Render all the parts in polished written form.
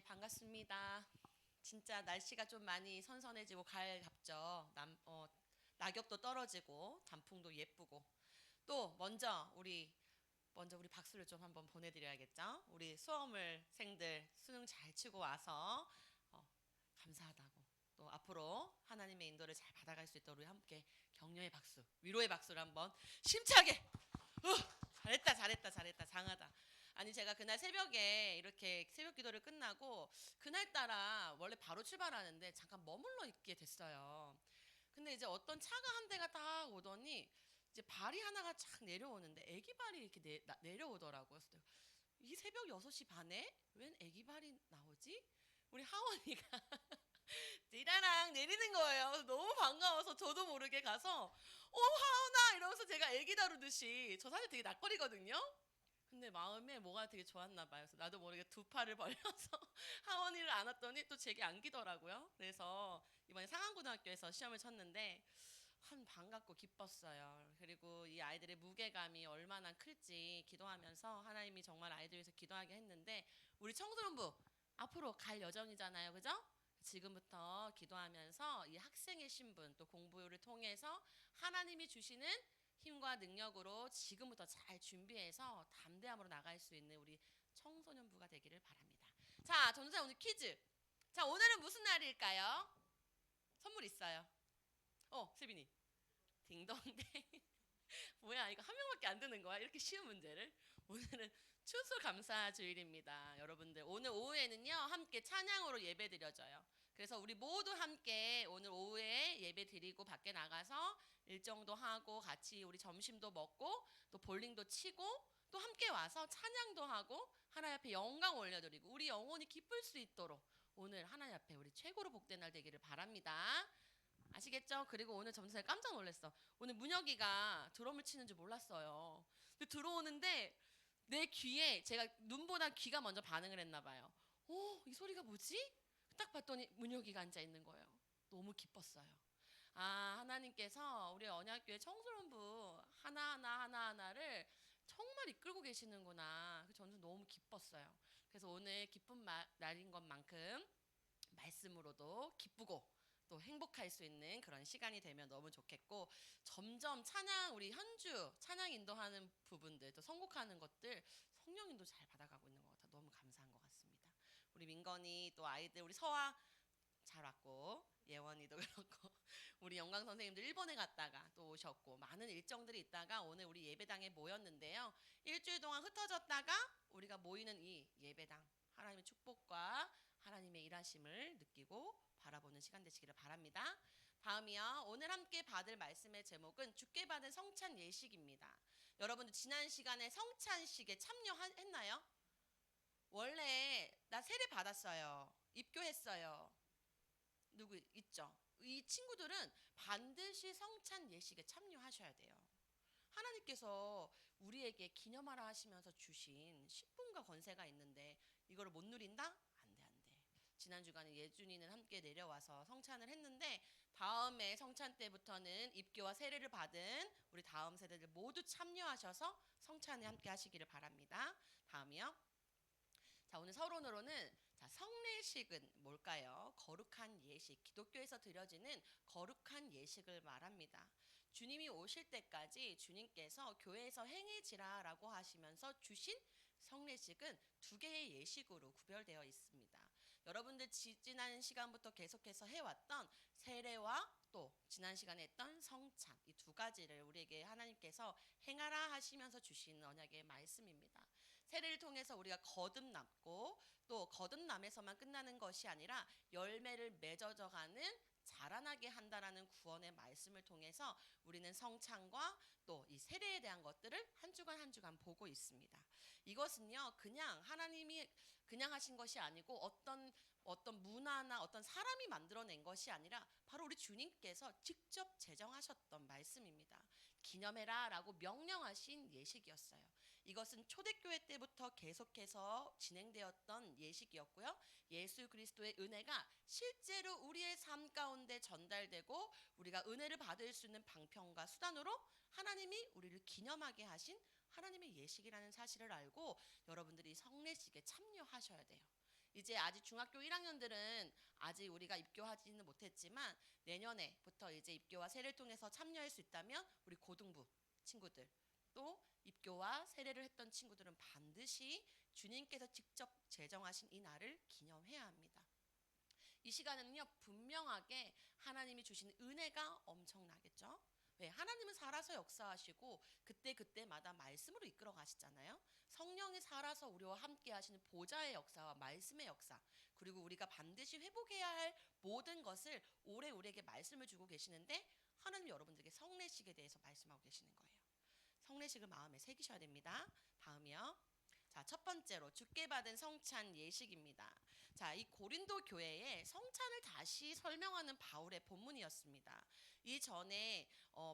반갑습니다. 진짜 날씨가 좀 많이 선선해지고 가을 잡죠. 낙엽도 떨어지고 단풍도 예쁘고 또 먼저 우리 박수를 좀 한번 보내드려야겠죠. 우리 수험생들 수능 잘 치고 와서 감사하다고 또 앞으로 하나님의 인도를 잘 받아갈 수 있도록 우리 함께 격려의 박수, 위로의 박수를 한번 심차게 잘했다 잘했다 잘했다 장하다. 아니 제가 그날 새벽에 이렇게 새벽 기도를 끝나고 그날따라 원래 바로 출발하는데 잠깐 머물러 있게 됐어요. 근데 이제 어떤 차가 한 대가 딱 오더니 이제 발이 하나가 쫙 내려오는데 애기 발이 이렇게 내려오더라고요. 그래서 이 새벽 6시 반에 웬 애기 발이 나오지? 우리 하원이가 니라랑 내리는 거예요. 너무 반가워서 저도 모르게 가서 하은아 이러면서 제가 애기 다루듯이 저 사실 되게 낯거리거든요. 근데 마음에 뭐가 되게 좋았나 봐요. 그래서 나도 모르게 두 팔을 벌려서 하원이를 안았더니 또 제게 안기더라고요. 그래서 이번에 상암고등학교에서 시험을 쳤는데 한 반갑고 기뻤어요. 그리고 이 아이들의 무게감이 얼마나 클지 기도하면서 하나님이 정말 아이들 위해서 기도하게 했는데 우리 청소년부 앞으로 갈 여정이잖아요. 그죠? 지금부터 기도하면서 이 학생의 신분 또 공부를 통해서 하나님이 주시는 힘과 능력으로 지금부터 잘 준비해서 담대함으로 나갈 수 있는 우리 청소년부가 되기를 바랍니다. 자, 전도사 오늘 퀴즈. 자, 오늘은 무슨 날일까요? 선물 있어요. 세빈이. 딩동댕. 뭐야, 이거 한 명밖에 안 되는 거야? 이렇게 쉬운 문제를. 오늘은 추수감사주일입니다. 여러분들 오늘 오후에는요 함께 찬양으로 예배 드려져요. 그래서 우리 모두 함께 오늘 오후에 예배 드리고 밖에 나가서 일정도 하고 같이 우리 점심도 먹고 또 볼링도 치고 또 함께 와서 찬양도 하고 하나님 앞에 영광 올려드리고 우리 영혼이 기쁠 수 있도록 오늘 하나님 앞에 우리 최고로 복된 날 되기를 바랍니다. 아시겠죠? 그리고 오늘 점심에 깜짝 놀랐어. 오늘 문혁이가 드럼을 치는 줄 몰랐어요. 근데 들어오는데 내 귀에 제가 눈보다 귀가 먼저 반응을 했나 봐요. 이 소리가 뭐지? 딱 봤더니 문혁이가 앉아 있는 거예요. 너무 기뻤어요. 하나님께서 우리 언약교회 청소년부 하나하나를 정말 이끌고 계시는구나. 저는 너무 기뻤어요. 그래서 오늘 기쁜 날인 것만큼 말씀으로도 기쁘고 또 행복할 수 있는 그런 시간이 되면 너무 좋겠고 점점 찬양 우리 현주 찬양 인도하는 부분들 또 선곡하는 것들 성령 인도 잘 받아가고 있는 것 같아 너무 감사한 것 같습니다. 우리 민건이 또 아이들 우리 서아 잘 왔고 예원이도 그렇고 우리 영광 선생님들 일본에 갔다가 또 오셨고 많은 일정들이 있다가 오늘 우리 예배당에 모였는데요. 일주일 동안 흩어졌다가 우리가 모이는 이 예배당 하나님의 축복과 하나님의 일하심을 느끼고 바라보는 시간 되시기를 바랍니다. 다음이요. 오늘 함께 받을 말씀의 제목은 주께 받은 성찬 예식입니다. 여러분들 지난 시간에 성찬식에 참여했나요? 원래 나 세례 받았어요. 입교했어요. 누구 있죠? 이 친구들은 반드시 성찬 예식에 참여하셔야 돼요. 하나님께서 우리에게 기념하라 하시면서 주신 신분과 권세가 있는데 이거를 못 누린다? 안 돼, 안 돼. 지난 주간에 예준이는 함께 내려와서 성찬을 했는데 다음에 성찬 때부터는 입교와 세례를 받은 우리 다음 세대들 모두 참여하셔서 성찬에 함께 하시기를 바랍니다. 다음이요. 자, 오늘 서론으로는 성례식은 뭘까요? 거룩한 예식, 기독교에서 드려지는 거룩한 예식을 말합니다. 주님이 오실 때까지 주님께서 교회에서 행해지라라고 하시면서 주신 성례식은 두 개의 예식으로 구별되어 있습니다. 여러분들 지난 시간부터 계속해서 해왔던 세례와 또 지난 시간에 했던 성찬 이 두 가지를 우리에게 하나님께서 행하라 하시면서 주시는 언약의 말씀입니다. 세례를 통해서 우리가 거듭났고 또 거듭남에서만 끝나는 것이 아니라 열매를 맺어져가는 자라나게 한다라는 구원의 말씀을 통해서 우리는 성찬과 또 이 세례에 대한 것들을 한 주간 한 주간 보고 있습니다. 이것은요 그냥 하나님이 그냥 하신 것이 아니고 어떤 문화나 어떤 사람이 만들어낸 것이 아니라 바로 우리 주님께서 직접 제정하셨던 말씀입니다. 기념해라 라고 명령하신 예식이었어요. 이것은 초대교회 때부터 계속해서 진행되었던 예식이었고요. 예수 그리스도의 은혜가 실제로 우리의 삶 가운데 전달되고 우리가 은혜를 받을 수 있는 방편과 수단으로 하나님이 우리를 기념하게 하신 하나님의 예식이라는 사실을 알고 여러분들이 성례식에 참여하셔야 돼요. 이제 아직 중학교 1학년들은 아직 우리가 입교하지는 못했지만 내년에부터 이제 입교와 세례를 통해서 참여할 수 있다면 우리 고등부 친구들 또 입교와 세례를 했던 친구들은 반드시 주님께서 직접 제정하신 이 날을 기념해야 합니다. 이 시간에는요 분명하게 하나님이 주신 은혜가 엄청나겠죠. 왜? 하나님은 살아서 역사하시고 그때그때마다 말씀으로 이끌어 가시잖아요. 성령이 살아서 우리와 함께 하시는 보좌의 역사와 말씀의 역사, 그리고 우리가 반드시 회복해야 할 모든 것을 오래 우리에게 말씀을 주고 계시는데 하나님 여러분들에게 성례식에 대해서 말씀하고 계시는 거예요. 성례식을 마음에 새기셔야 됩니다. 다음이요. 자, 첫 번째로 주께 받은 성찬 예식입니다. 자, 이 고린도 교회에 성찬을 다시 설명하는 바울의 본문이었습니다. 이전에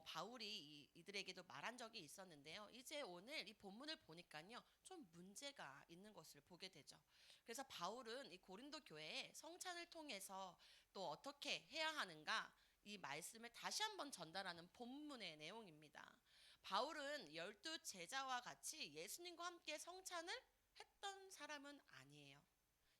바울이 이들에게도 말한 적이 있었는데요. 이제 오늘 이 본문을 보니까요. 좀 문제가 있는 것을 보게 되죠. 그래서 바울은 이 고린도 교회에 성찬을 통해서 또 어떻게 해야 하는가 이 말씀을 다시 한번 전달하는 본문의 내용입니다. 바울은 12제자와 같이 예수님과 함께 성찬을 했던 사람은 아니에요.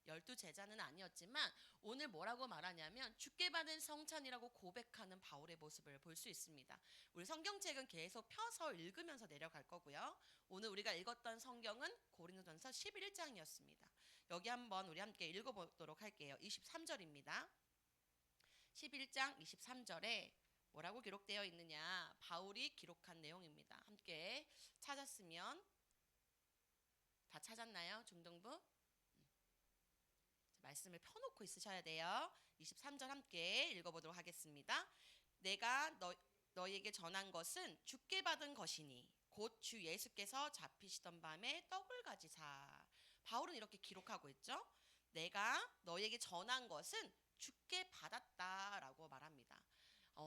12제자는 아니었지만 오늘 뭐라고 말하냐면 주께 받은 성찬이라고 고백하는 바울의 모습을 볼 수 있습니다. 우리 성경책은 계속 펴서 읽으면서 내려갈 거고요. 오늘 우리가 읽었던 성경은 고린도전서 11장이었습니다. 여기 한번 우리 함께 읽어보도록 할게요. 23절입니다. 11장 23절에 뭐라고 기록되어 있느냐, 바울이 기록한 내용입니다. 함께 찾았으면, 다 찾았나요? 중등부? 말씀을 펴놓고 있으셔야 돼요. 23절 함께 읽어보도록 하겠습니다. 내가 너희에게 전한 것은 주께 받은 것이니 곧 주 예수께서 잡히시던 밤에 떡을 가지사. 바울은 이렇게 기록하고 있죠. 내가 너희에게 전한 것은 주께 받았다라고 말합니다.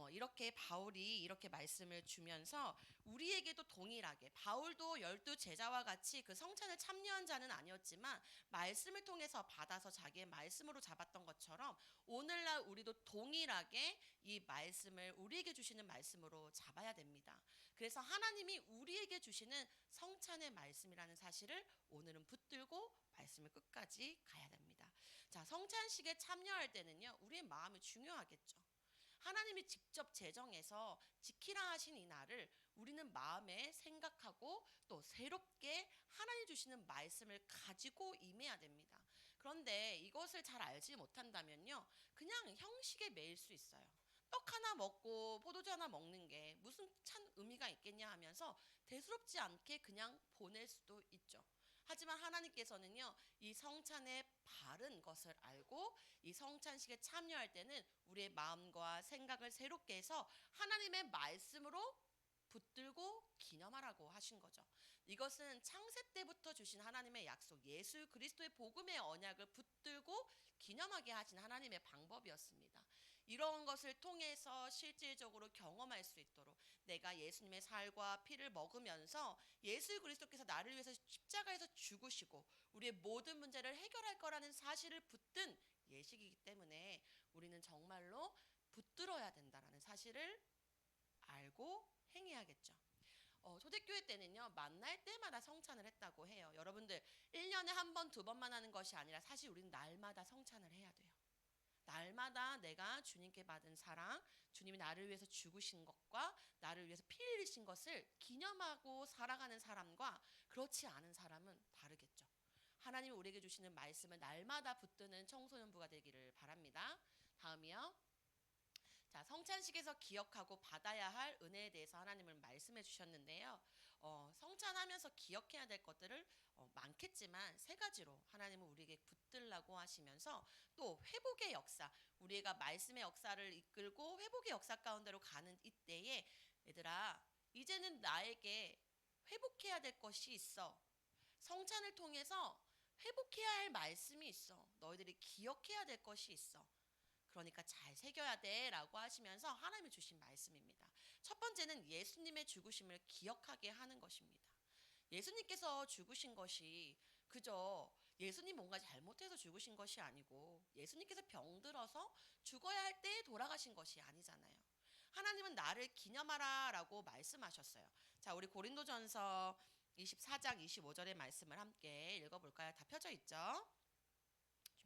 이렇게 바울이 이렇게 말씀을 주면서 우리에게도 동일하게 바울도 12제자와 같이 그 성찬을 참여한 자는 아니었지만 말씀을 통해서 받아서 자기의 말씀으로 잡았던 것처럼 오늘날 우리도 동일하게 이 말씀을 우리에게 주시는 말씀으로 잡아야 됩니다. 그래서 하나님이 우리에게 주시는 성찬의 말씀이라는 사실을 오늘은 붙들고 말씀을 끝까지 가야 됩니다. 자, 성찬식에 참여할 때는요 우리의 마음이 중요하겠죠. 하나님이 직접 제정해서 지키라 하신 이 날을 우리는 마음에 생각하고 또 새롭게 하나님 주시는 말씀을 가지고 임해야 됩니다. 그런데 이것을 잘 알지 못한다면요 그냥 형식에 매일 수 있어요. 떡 하나 먹고 포도주 하나 먹는 게 무슨 참 의미가 있겠냐 하면서 대수롭지 않게 그냥 보낼 수도 있죠. 하지만 하나님께서는요 이 성찬의 바른 것을 알고 이 성찬식에 참여할 때는 우리의 마음과 생각을 새롭게 해서 하나님의 말씀으로 붙들고 기념하라고 하신 거죠. 이것은 창세 때부터 주신 하나님의 약속, 예수 그리스도의 복음의 언약을 붙들고 기념하게 하신 하나님의 방법이었습니다. 이런 것을 통해서 실질적으로 경험할 수 있도록 내가 예수님의 살과 피를 먹으면서 예수 그리스도께서 나를 위해서 십자가에서 죽으시고 우리의 모든 문제를 해결할 거라는 사실을 붙든 예식이기 때문에 우리는 정말로 붙들어야 된다는 사실을 알고 행해야겠죠. 초대교회 때는요 만날 때마다 성찬을 했다고 해요. 여러분들 1년에 한 번, 두 번만 하는 것이 아니라 사실 우리는 날마다 성찬을 해야 돼요. 날마다 내가 주님께 받은 사랑, 주님이 나를 위해서 죽으신 것과 나를 위해서 피 흘리신 것을 기념하고 살아가는 사람과 그렇지 않은 사람은 다르겠죠. 하나님이 우리에게 주시는 말씀을 날마다 붙드는 청소년부가 되기를 바랍니다. 다음이요. 자, 성찬식에서 기억하고 받아야 할 은혜에 대해서 하나님은 말씀해 주셨는데요. 성찬하면서 기억해야 될 것들을 많겠지만 세 가지로 하나님은 우리에게 붙들라고 하시면서 또 회복의 역사, 우리가 말씀의 역사를 이끌고 회복의 역사 가운데로 가는 이때에 얘들아 이제는 나에게 회복해야 될 것이 있어. 성찬을 통해서 회복해야 할 말씀이 있어. 너희들이 기억해야 될 것이 있어. 그러니까 잘 새겨야 돼 라고 하시면서 하나님이 주신 말씀입니다. 첫 번째는 예수님의 죽으심을 기억하게 하는 것입니다. 예수님께서 죽으신 것이 그저 예수님 뭔가 잘못해서 죽으신 것이 아니고 예수님께서 병들어서 죽어야 할 때에 돌아가신 것이 아니잖아요. 하나님은 나를 기념하라 라고 말씀하셨어요. 자, 우리 고린도전서 24장 25절의 말씀을 함께 읽어볼까요? 다 펴져 있죠?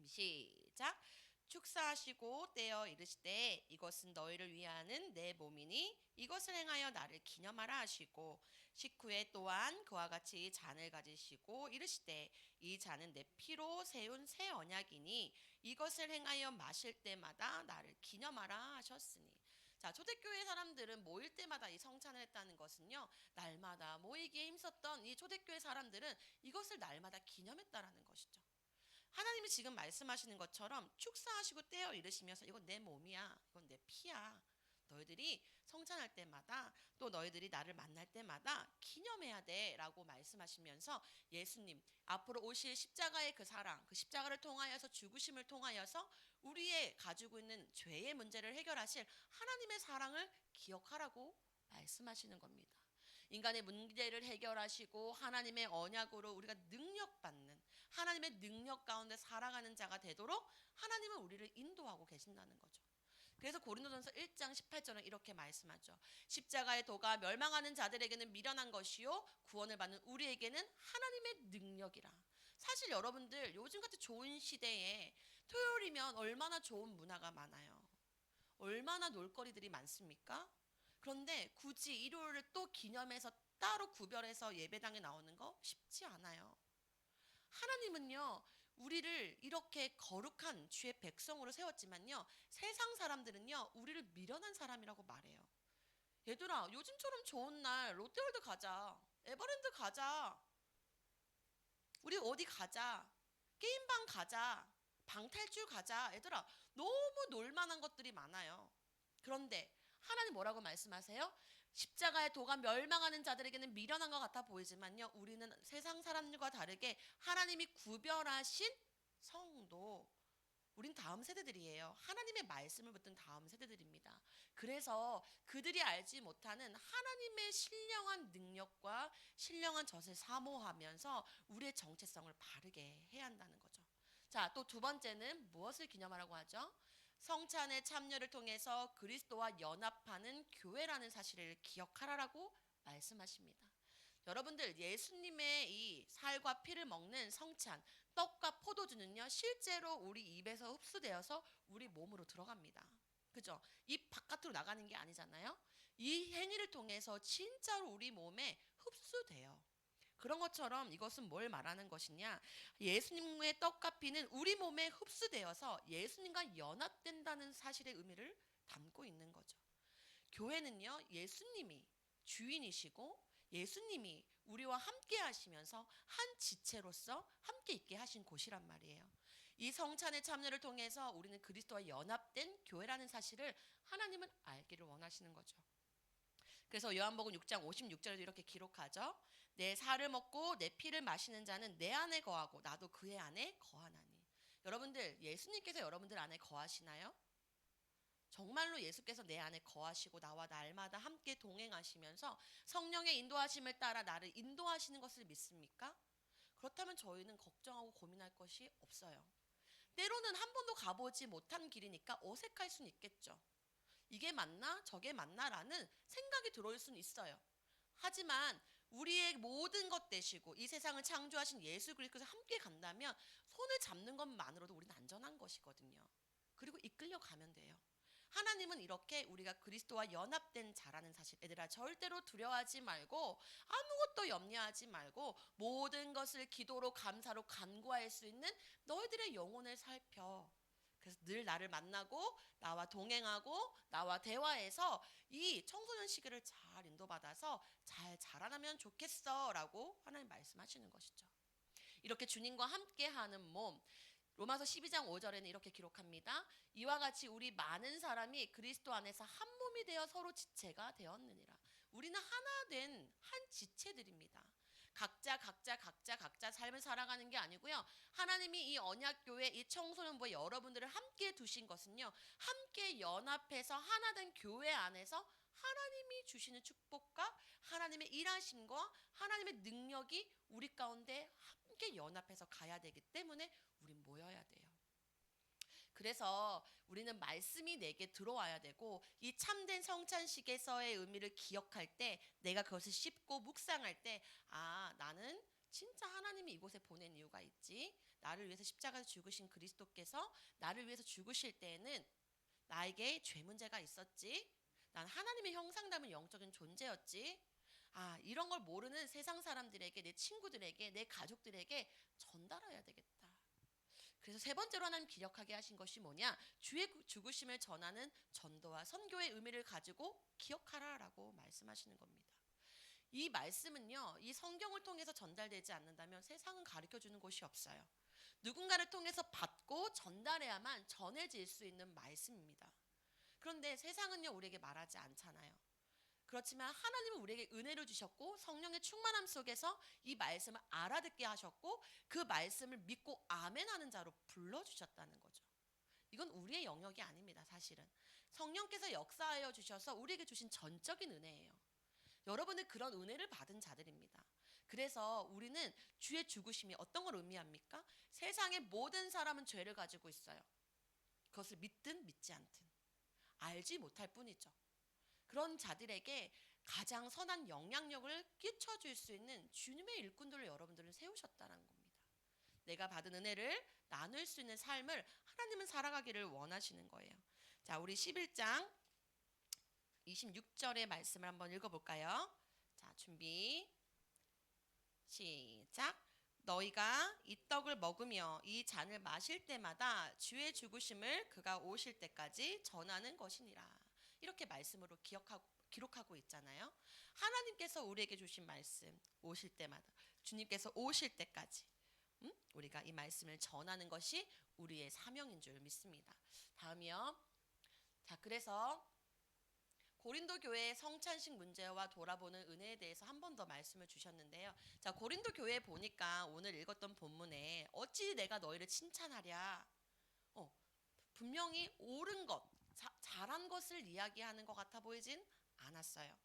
시작. 축사하시고 떼어 이르시되 이것은 너희를 위하는 내 몸이니 이것을 행하여 나를 기념하라 하시고 식후에 또한 그와 같이 잔을 가지시고 이르시되 이 잔은 내 피로 세운 새 언약이니 이것을 행하여 마실 때마다 나를 기념하라 하셨으니. 자, 초대교회 사람들은 모일 때마다 이 성찬을 했다는 것은요, 날마다 모이기에 힘썼던 이 초대교회 사람들은 이것을 날마다 기념했다라는 것이죠. 하나님이 지금 말씀하시는 것처럼 축사하시고 떼어 이르시면서 이건 내 몸이야, 이건 내 피야. 너희들이 성찬할 때마다 또 너희들이 나를 만날 때마다 기념해야 돼 라고 말씀하시면서 예수님 앞으로 오실 십자가의 그 사랑, 그 십자가를 통하여서 죽으심을 통하여서 우리의 가지고 있는 죄의 문제를 해결하실 하나님의 사랑을 기억하라고 말씀하시는 겁니다. 인간의 문제를 해결하시고 하나님의 언약으로 우리가 능력받는, 하나님의 능력 가운데 살아가는 자가 되도록 하나님은 우리를 인도하고 계신다는 거죠. 그래서 고린도전서 1장 18절은 이렇게 말씀하죠. 십자가의 도가 멸망하는 자들에게는 미련한 것이요 구원을 받는 우리에게는 하나님의 능력이라. 사실 여러분들 요즘 같은 좋은 시대에 토요일이면 얼마나 좋은 문화가 많아요. 얼마나 놀거리들이 많습니까? 그런데 굳이 일요일을 또 기념해서 따로 구별해서 예배당에 나오는 거 쉽지 않아요. 하나님은요, 우리를 이렇게 거룩한 주의 백성으로 세웠지만요, 세상 사람들은요, 우리를 미련한 사람이라고 말해요. 얘들아, 요즘처럼 좋은 날 롯데월드 가자, 에버랜드 가자, 우리 어디 가자, 게임방 가자, 방탈출 가자. 얘들아, 너무 놀만한 것들이 많아요. 그런데 하나님 뭐라고 말씀하세요? 십자가의 도가 멸망하는 자들에게는 미련한 것 같아 보이지만요, 우리는 세상 사람들과 다르게 하나님이 구별하신 성도, 우린 다음 세대들이에요. 하나님의 말씀을 붙든 다음 세대들입니다. 그래서 그들이 알지 못하는 하나님의 신령한 능력과 신령한 젖을 사모하면서 우리의 정체성을 바르게 해야 한다는 거죠. 자, 또 두 번째는 무엇을 기념하라고 하죠? 성찬의 참여를 통해서 그리스도와 연합하는 교회라는 사실을 기억하라고 말씀하십니다. 여러분들, 예수님의 이 살과 피를 먹는 성찬, 떡과 포도주는요, 실제로 우리 입에서 흡수되어서 우리 몸으로 들어갑니다. 그죠? 입 바깥으로 나가는 게 아니잖아요. 이 행위를 통해서 진짜로 우리 몸에 흡수돼요. 그런 것처럼 이것은 뭘 말하는 것이냐? 예수님의 떡과 피는 우리 몸에 흡수되어서 예수님과 연합된다는 사실의 의미를 담고 있는 거죠. 교회는요, 예수님이 주인이시고 예수님이 우리와 함께 하시면서 한 지체로서 함께 있게 하신 곳이란 말이에요. 이 성찬의 참여를 통해서 우리는 그리스도와 연합된 교회라는 사실을 하나님은 알기를 원하시는 거죠. 그래서 요한복음 6장 56절에도 이렇게 기록하죠. 내 살을 먹고 내 피를 마시는 자는 내 안에 거하고 나도 그의 안에 거하나니. 여러분들, 예수님께서 여러분들 안에 거하시나요? 정말로 예수께서 내 안에 거하시고 나와 날마다 함께 동행하시면서 성령의 인도하심을 따라 나를 인도하시는 것을 믿습니까? 그렇다면 저희는 걱정하고 고민할 것이 없어요. 때로는 한 번도 가보지 못한 길이니까 어색할 수는 있겠죠. 이게 맞나 저게 맞나라는 생각이 들어올 수는 있어요. 하지만 우리의 모든 것 되시고 이 세상을 창조하신 예수 그리스도께서 함께 간다면 손을 잡는 것만으로도 우리는 안전한 것이거든요. 그리고 이끌려 가면 돼요. 하나님은 이렇게 우리가 그리스도와 연합된 자라는 사실, 얘들아 절대로 두려워하지 말고 아무것도 염려하지 말고 모든 것을 기도로 감사로 간구할 수 있는 너희들의 영혼을 살펴. 그래서 늘 나를 만나고 나와 동행하고 나와 대화해서 이 청소년 시기를 잘 인도받아서 잘 자라나면 좋겠어 라고 하나님 말씀하시는 것이죠. 이렇게 주님과 함께하는 몸, 로마서 12장 5절에는 이렇게 기록합니다. 이와 같이 우리 많은 사람이 그리스도 안에서 한 몸이 되어 서로 지체가 되었느니라. 우리는 하나 된 한 지체들입니다. 각자 삶을 살아가는 게 아니고요. 하나님이 이 언약교회, 이 청소년부의 여러분들을 함께 두신 것은요, 함께 연합해서 하나 된 교회 안에서 하나님이 주시는 축복과 하나님의 일하심과 하나님의 능력이 우리 가운데 함께 연합해서 가야 되기 때문에 우린 모여야 돼요. 그래서 우리는 말씀이 내게 들어와야 되고 이 참된 성찬식에서의 의미를 기억할 때 내가 그것을 씹고 묵상할 때 나는 진짜 하나님이 이곳에 보낸 이유가 있지. 나를 위해서 십자가에 죽으신 그리스도께서 나를 위해서 죽으실 때에는 나에게 죄 문제가 있었지. 난 하나님의 형상 담은 영적인 존재였지. 아, 이런 걸 모르는 세상 사람들에게, 내 친구들에게, 내 가족들에게 전달해야 되겠다. 그래서 세 번째로 하나님 기억하게 하신 것이 뭐냐? 주의 죽으심을 전하는 전도와 선교의 의미를 가지고 기억하라라고 말씀하시는 겁니다. 이 말씀은요, 이 성경을 통해서 전달되지 않는다면 세상은 가르쳐 주는 곳이 없어요. 누군가를 통해서 받고 전달해야만 전해질 수 있는 말씀입니다. 그런데 세상은요, 우리에게 말하지 않잖아요. 그렇지만 하나님은 우리에게 은혜를 주셨고 성령의 충만함 속에서 이 말씀을 알아듣게 하셨고 그 말씀을 믿고 아멘하는 자로 불러주셨다는 거죠. 이건 우리의 영역이 아닙니다. 사실은 성령께서 역사하여 주셔서 우리에게 주신 전적인 은혜예요. 여러분은 그런 은혜를 받은 자들입니다. 그래서 우리는 주의 죽으심이 어떤 걸 의미합니까? 세상의 모든 사람은 죄를 가지고 있어요. 그것을 믿든 믿지 않든 알지 못할 뿐이죠. 그런 자들에게 가장 선한 영향력을 끼쳐줄 수 있는 주님의 일꾼들을 여러분들은 세우셨다는 겁니다. 내가 받은 은혜를 나눌 수 있는 삶을 하나님은 살아가기를 원하시는 거예요. 자, 우리 11장 26절의 말씀을 한번 읽어볼까요? 자, 준비 시작. 너희가 이 떡을 먹으며 이 잔을 마실 때마다 주의 죽으심을 그가 오실 때까지 전하는 것이니라. 이렇게 말씀으로 기록하고 있잖아요. 하나님께서 우리에게 주신 말씀, 오실 때마다, 주님께서 오실 때까지 우리가 이 말씀을 전하는 것이 우리의 사명인 줄 믿습니다. 다음이요. 자, 그래서 고린도 교회의 성찬식 문제와 돌아보는 은혜에 대해서 한 번 더 말씀을 주셨는데요. 자, 고린도 교회 보니까 오늘 읽었던 본문에 어찌 내가 너희를 칭찬하랴. 분명히 옳은 것, 잘한 것을 이야기하는 것 같아 보이진 않았어요.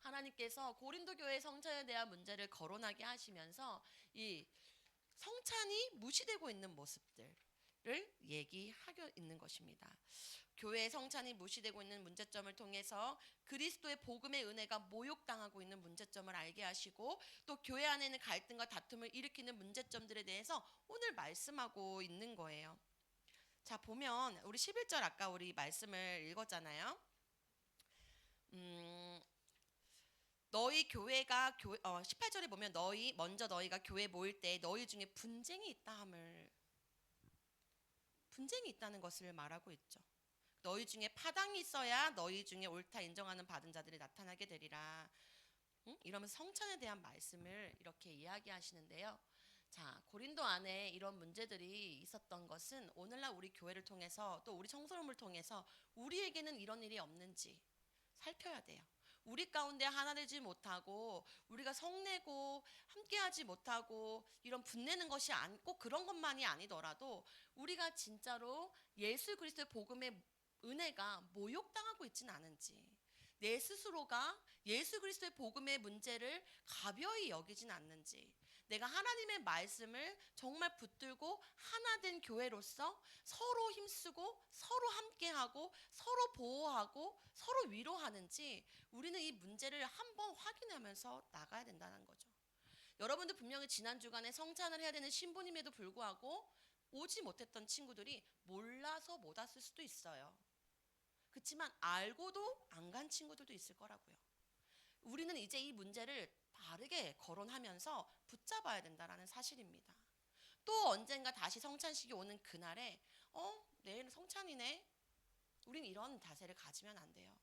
하나님께서 고린도 교회 성찬에 대한 문제를 거론하게 하시면서 이 성찬이 무시되고 있는 모습들을 얘기하고 있는 것입니다. 교회의 성찬이 무시되고 있는 문제점을 통해서 그리스도의 복음의 은혜가 모욕당하고 있는 문제점을 알게 하시고 또 교회 안에 있는 갈등과 다툼을 일으키는 문제점들에 대해서 오늘 말씀하고 있는 거예요. 자, 보면 우리 11절 아까 우리 말씀을 읽었잖아요. 너희 교회가 18절에 보면 너희가 교회 모일 때 너희 중에 분쟁이 있다는 것을 말하고 있죠. 너희 중에 파당이 있어야 너희 중에 옳다 인정하는 받은 자들이 나타나게 되리라. 이러면서 성찬에 대한 말씀을 이렇게 이야기하시는데요. 자, 고린도 안에 이런 문제들이 있었던 것은 오늘날 우리 교회를 통해서 또 우리 청소년을 통해서 우리에게는 이런 일이 없는지 살펴야 돼요. 우리 가운데 하나 되지 못하고 우리가 성내고 함께하지 못하고 이런 분내는 것이 꼭 그런 것만이 아니더라도 우리가 진짜로 예수 그리스도의 복음의 은혜가 모욕당하고 있지는 않은지, 내 스스로가 예수 그리스도의 복음의 문제를 가벼이 여기진 않는지, 내가 하나님의 말씀을 정말 붙들고 하나된 교회로서 서로 힘쓰고 서로 함께하고 서로 보호하고 서로 위로하는지 우리는 이 문제를 한번 확인하면서 나가야 된다는 거죠. 여러분들 분명히 지난 주간에 성찬을 해야 되는 신부님에도 불구하고 오지 못했던 친구들이 몰라서 못 왔을 수도 있어요. 그렇지만 알고도 안 간 친구들도 있을 거라고요. 우리는 이제 이 문제를 바르게 거론하면서 붙잡아야 된다는 사실입니다. 또 언젠가 다시 성찬식이 오는 그날에 내일 성찬이네. 우린 이런 자세를 가지면 안 돼요.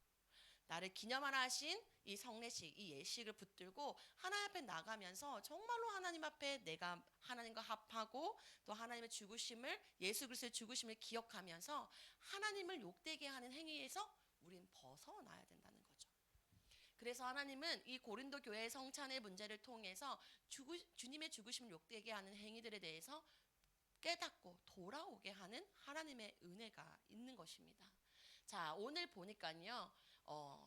나를 기념하라 하신 이 성례식, 이 예식을 붙들고 하나님 앞에 나가면서 정말로 하나님 앞에 내가 하나님과 합하고 또 하나님의 죽으심을, 예수 그리스도의 죽으심을 기억하면서 하나님을 욕되게 하는 행위에서 우린 벗어나야 된다는 거죠. 그래서 하나님은 이 고린도 교회의 성찬의 문제를 통해서 주님의 죽으심을 욕되게 하는 행위들에 대해서 깨닫고 돌아오게 하는 하나님의 은혜가 있는 것입니다. 자, 오늘 보니까요.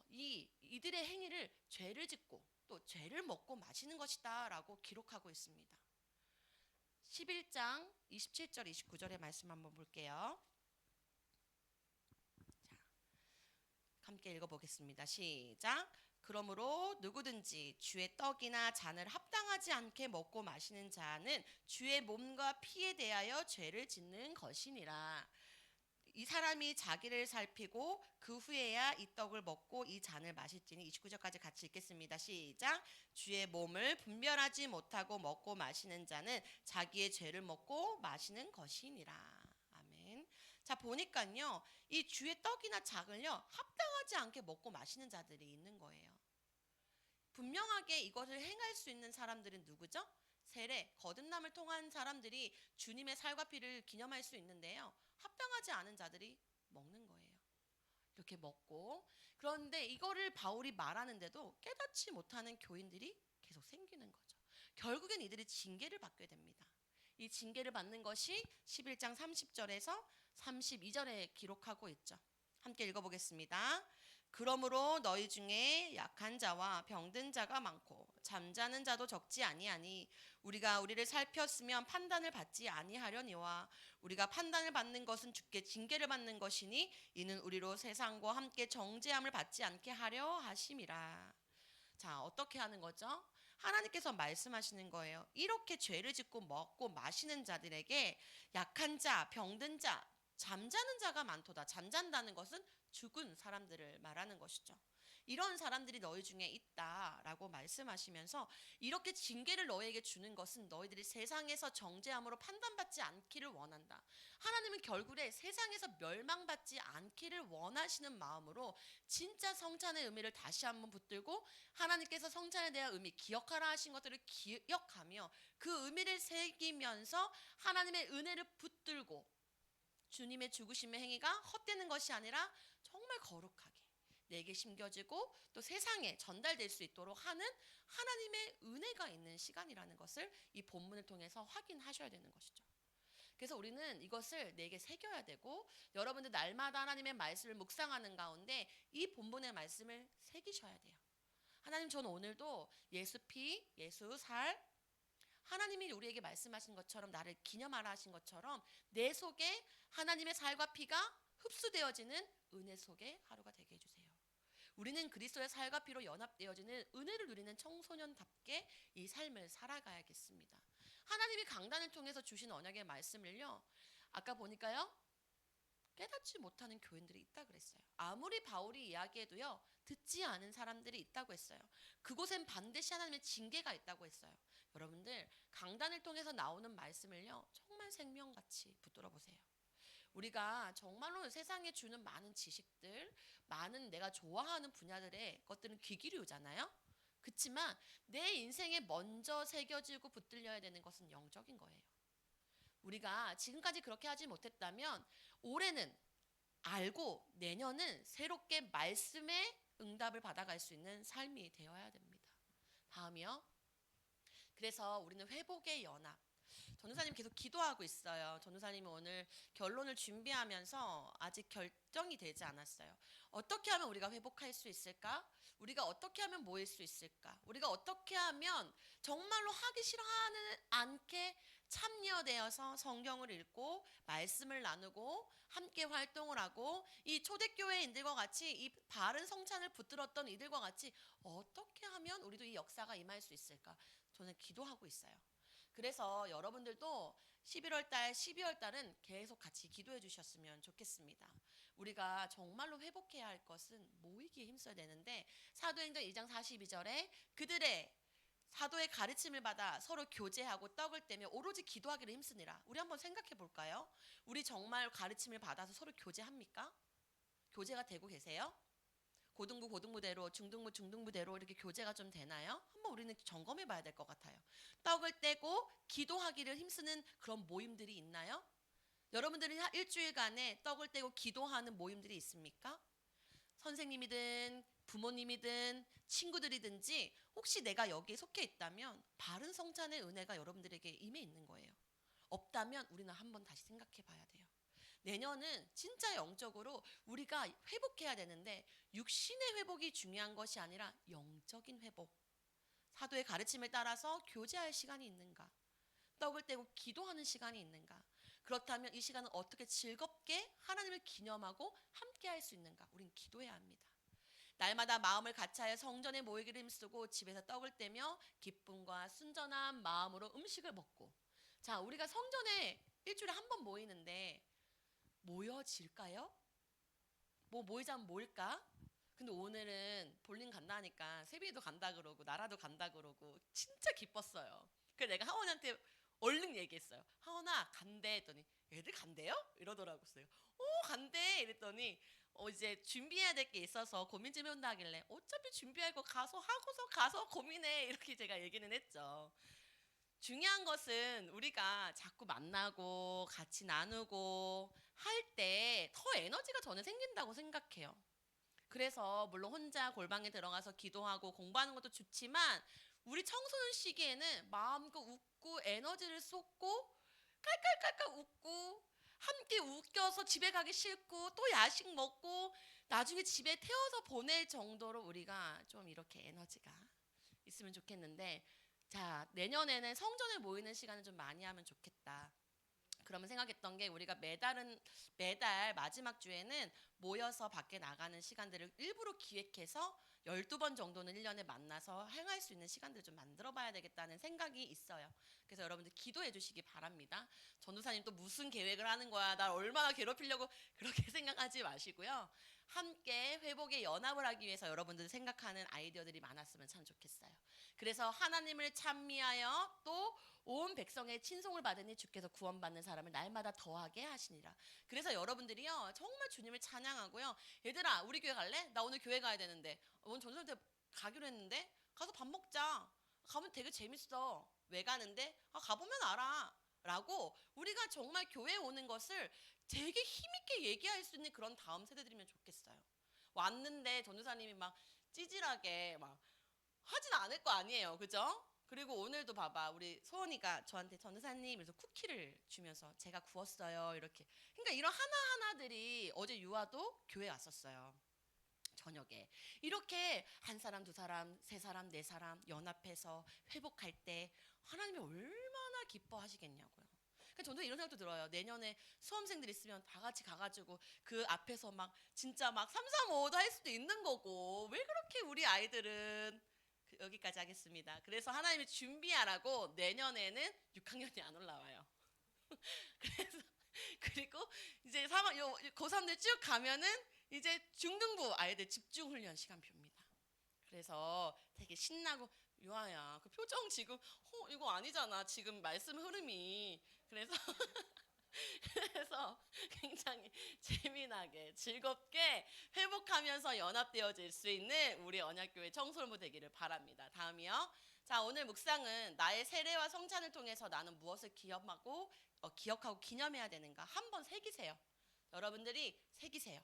이들의 행위를 죄를 짓고 또 죄를 먹고 마시는 것이다 라고 기록하고 있습니다. 11장 27절 29절의 말씀 한번 볼게요. 자, 함께 읽어보겠습니다. 시작. 그러므로 누구든지 주의 떡이나 잔을 합당하지 않게 먹고 마시는 자는 주의 몸과 피에 대하여 죄를 짓는 것이니라. 이 사람이 자기를 살피고 그 후에야 이 떡을 먹고 이 잔을 마실지니. 29절까지 같이 읽겠습니다. 시작. 주의 몸을 분별하지 못하고 먹고 마시는 자는 자기의 죄를 먹고 마시는 것이니라. 아멘. 자, 보니까요, 이 주의 떡이나 잔을요 합당하지 않게 먹고 마시는 자들이 있는 거예요. 분명하게 이것을 행할 수 있는 사람들은 누구죠? 세례, 거듭남을 통한 사람들이 주님의 살과 피를 기념할 수 있는데요, 합당하지 않은 자들이 먹는 거예요. 이렇게 먹고. 그런데 이거를 바울이 말하는데도 깨닫지 못하는 교인들이 계속 생기는 거죠. 결국엔 이들이 징계를 받게 됩니다. 이 징계를 받는 것이 11장 30절에서 32절에 기록하고 있죠. 함께 읽어보겠습니다. 그러므로 너희 중에 약한 자와 병든 자가 많고 잠자는 자도 적지 아니하니 우리가 우리를 살폈으면 판단을 받지 아니하려니와 우리가 판단을 받는 것은 주께 징계를 받는 것이니 이는 우리로 세상과 함께 정죄함을 받지 않게 하려 하심이라. 자, 어떻게 하는 거죠? 하나님께서 말씀하시는 거예요. 이렇게 죄를 짓고 먹고 마시는 자들에게 약한 자, 병든 자, 잠자는 자가 많도다. 잠잔다는 것은 죽은 사람들을 말하는 것이죠. 이런 사람들이 너희 중에 있다라고 말씀하시면서 이렇게 징계를 너희에게 주는 것은 너희들이 세상에서 정죄함으로 판단받지 않기를 원한다. 하나님은 결국에 세상에서 멸망받지 않기를 원하시는 마음으로 진짜 성찬의 의미를 다시 한번 붙들고 하나님께서 성찬에 대한 의미, 기억하라 하신 것들을 기억하며 그 의미를 새기면서 하나님의 은혜를 붙들고 주님의 죽으심의 행위가 헛되는 것이 아니라 정말 거룩하게 내게 심겨지고 또 세상에 전달될 수 있도록 하는 하나님의 은혜가 있는 시간이라는 것을 이 본문을 통해서 확인하셔야 되는 것이죠. 그래서 우리는 이것을 내게 새겨야 되고, 여러분들 날마다 하나님의 말씀을 묵상하는 가운데 이 본문의 말씀을 새기셔야 돼요. 하나님, 저는 오늘도 예수 피, 예수 살, 하나님이 우리에게 말씀하신 것처럼 나를 기념하라 하신 것처럼 내 속에 하나님의 살과 피가 흡수되어지는 은혜 속의 하루가 되게 해주세요. 우리는 그리스도의 살과 피로 연합되어지는 은혜를 누리는 청소년답게 이 삶을 살아가야겠습니다. 하나님이 강단을 통해서 주신 언약의 말씀을요, 아까 보니까요, 깨닫지 못하는 교인들이 있다 그랬어요. 아무리 바울이 이야기해도요, 듣지 않은 사람들이 있다고 했어요. 그곳엔 반드시 하나님의 징계가 있다고 했어요. 여러분들, 강단을 통해서 나오는 말씀을요, 정말 생명같이 붙들어 보세요. 우리가 정말로 세상에 주는 많은 지식들, 많은 내가 좋아하는 분야들의 것들은 귀 기울이잖아요. 그렇지만 내 인생에 먼저 새겨지고 붙들려야 되는 것은 영적인 거예요. 우리가 지금까지 그렇게 하지 못했다면 올해는 알고 내년은 새롭게 말씀의 응답을 받아갈 수 있는 삶이 되어야 됩니다. 다음이요. 그래서 우리는 회복의 연합. 전도사님 계속 기도하고 있어요. 전도사님이 오늘 결론을 준비하면서 아직 결정이 되지 않았어요. 어떻게 하면 우리가 회복할 수 있을까? 우리가 어떻게 하면 모일 수 있을까? 우리가 어떻게 하면 정말로 하기 싫어하는 않게 참여되어서 성경을 읽고 말씀을 나누고 함께 활동을 하고 이 초대교회인들과 같이 이 바른 성찬을 붙들었던 이들과 같이 어떻게 하면 우리도 이 역사가 임할 수 있을까? 저는 기도하고 있어요. 그래서 여러분들도 11월 달, 12월 달은 계속 같이 기도해 주셨으면 좋겠습니다. 우리가 정말로 회복해야 할 것은 모이기에 힘써야 되는데, 사도행전 2장 42절에 그들의 사도의 가르침을 받아 서로 교제하고 떡을 떼며 오로지 기도하기를 힘쓰니라. 우리 한번 생각해 볼까요? 우리 정말 가르침을 받아서 서로 교제합니까? 교제가 되고 계세요? 고등부대로, 중등부대로 이렇게 교제가 좀 되나요? 한번 우리는 점검해 봐야 될 것 같아요. 떡을 떼고 기도하기를 힘쓰는 그런 모임들이 있나요? 여러분들은 일주일간에 떡을 떼고 기도하는 모임들이 있습니까? 선생님이든 부모님이든 친구들이든지 혹시 내가 여기에 속해 있다면 바른 성찬의 은혜가 여러분들에게 임해 있는 거예요. 없다면 우리는 한번 다시 생각해 봐야 돼요. 내년은 진짜 영적으로 우리가 회복해야 되는데 육신의 회복이 중요한 것이 아니라 영적인 회복. 사도의 가르침을 따라서 교제할 시간이 있는가? 떡을 떼고 기도하는 시간이 있는가? 그렇다면 이 시간은 어떻게 즐겁게 하나님을 기념하고 함께 할 수 있는가? 우린 기도해야 합니다. 날마다 마음을 같이하여 성전에 모이기를 힘쓰고 집에서 떡을 떼며 기쁨과 순전한 마음으로 음식을 먹고. 자, 우리가 성전에 일주일에 한 번 모이는데 모여질까요? 뭐 모이자면 모일까? 근데 오늘은 볼링 간다 하니까 세빈이도 간다 그러고 나라도 간다 그러고 진짜 기뻤어요. 그래서 내가 하원한테 얼른 얘기했어요. 하원아 간대 했더니 애들 간대요? 이러더라고요. 간대 이랬더니 이제 준비해야 될 게 있어서 고민 좀 해온다 하길래 어차피 준비할 거 가서 하고서 가서 고민해 이렇게 제가 얘기는 했죠. 중요한 것은 우리가 자꾸 만나고 같이 나누고 할 때 더 에너지가 저는 생긴다고 생각해요. 그래서 물론 혼자 골방에 들어가서 기도하고 공부하는 것도 좋지만 우리 청소년 시기에는 마음껏 웃고 에너지를 쏟고 깔깔깔깔 웃고 함께 웃겨서 집에 가기 싫고 또 야식 먹고 나중에 집에 태워서 보낼 정도로 우리가 좀 이렇게 에너지가 있으면 좋겠는데, 자, 내년에는 성전에 모이는 시간을 좀 많이 하면 좋겠다. 그러면 생각했던 게 우리가 매달 마지막 주에는 모여서 밖에 나가는 시간들을 일부러 기획해서 12번 정도는 1년에 만나서 행할 수 있는 시간들을 좀 만들어 봐야 되겠다는 생각이 있어요. 그래서 여러분들 기도해 주시기 바랍니다. 전도사님 또 무슨 계획을 하는 거야? 날 얼마나 괴롭히려고 그렇게 생각하지 마시고요. 함께 회복의 연합을 하기 위해서 여러분들 생각하는 아이디어들이 많았으면 참 좋겠어요. 그래서 하나님을 찬미하여 또 온 백성의 친송을 받으니 주께서 구원받는 사람을 날마다 더하게 하시니라. 그래서 여러분들이요 정말 주님을 찬양하고요. 얘들아 우리 교회 갈래? 나 오늘 교회 가야 되는데 오늘 전도사한테 가기로 했는데 가서 밥 먹자. 가면 되게 재밌어. 왜 가는데? 가보면 알아. 라고 우리가 정말 교회에 오는 것을 되게 힘있게 얘기할 수 있는 그런 다음 세대들이면 좋겠어요. 왔는데 전도사님이 막 찌질하게 막 하진 않을 거 아니에요. 그죠? 그리고 오늘도 봐봐. 우리 소원이가 저한테 전도사님 그래서 쿠키를 주면서 제가 구웠어요. 이렇게. 그러니까 이런 하나하나들이 어제 유아도 교회 왔었어요. 저녁에. 이렇게 한 사람, 두 사람, 세 사람, 네 사람 연합해서 회복할 때 하나님이 얼마나 기뻐하시겠냐고요. 그러니까 저도 이런 생각도 들어요. 내년에 수험생들 있으면 다 같이 가가지고 그 앞에서 막 진짜 막 3, 3, 5도 할 수도 있는 거고 왜 그렇게 우리 아이들은 여기까지 하겠습니다. 그래서 하나님이 준비하라고 내년에는 6학년이 안 올라와요. 그래서 그리고 이제 고3들 쭉 가면은 이제 중등부 아이들 집중훈련 시간표입니다. 그래서 되게 신나고 유아야 그 표정 지금 이거 아니잖아 지금 말씀 흐름이. 그래서 굉장히 재미나게 즐겁게 회복하면서 연합되어질 수 있는 우리 언약교회 청소년부 되기를 바랍니다. 다음이요. 자, 오늘 묵상은 나의 세례와 성찬을 통해서 나는 무엇을 기억하고 기념해야 되는가 한번 새기세요. 여러분들이 새기세요.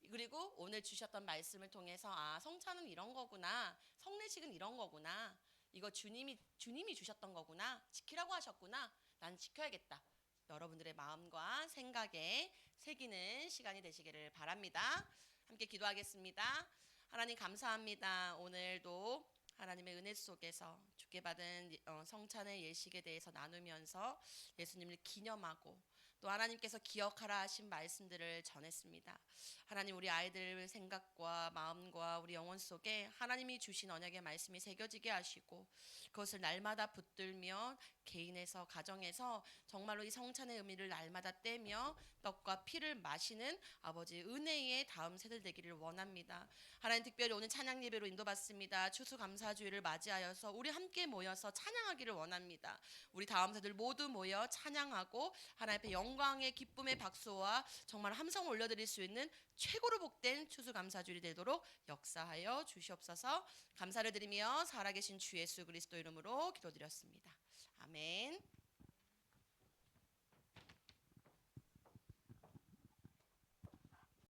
그리고 오늘 주셨던 말씀을 통해서 성찬은 이런 거구나, 성례식은 이런 거구나, 이거 주님이 주셨던 거구나, 지키라고 하셨구나, 난 지켜야겠다. 여러분들의 마음과 생각에 새기는 시간이 되시기를 바랍니다. 함께 기도하겠습니다. 하나님 감사합니다. 오늘도 하나님의 은혜 속에서 주께 받은 성찬의 예식에 대해서 나누면서 예수님을 기념하고 또 하나님께서 기억하라 하신 말씀들을 전했습니다. 하나님 우리 아이들 생각과 마음과 우리 영혼 속에 하나님이 주신 언약의 말씀이 새겨지게 하시고 그것을 날마다 붙들며 개인에서 가정에서 정말로 이 성찬의 의미를 날마다 떼며 떡과 피를 마시는 아버지 은혜의 다음 세대 되기를 원합니다. 하나님 특별히 오늘 찬양 예배로 인도받습니다. 추수감사주일을 맞이하여서 우리 함께 모여서 찬양하기를 원합니다. 우리 다음 세대들 모두 모여 찬양하고 하나님 앞에 영광의 기쁨의 박수와 정말 함성 올려드릴 수 있는 최고로 복된 추수감사주일이 되도록 역사하여 주시옵소서. 감사를 드리며 살아계신 주 예수 그리스도 이름으로 기도드렸습니다. 아멘.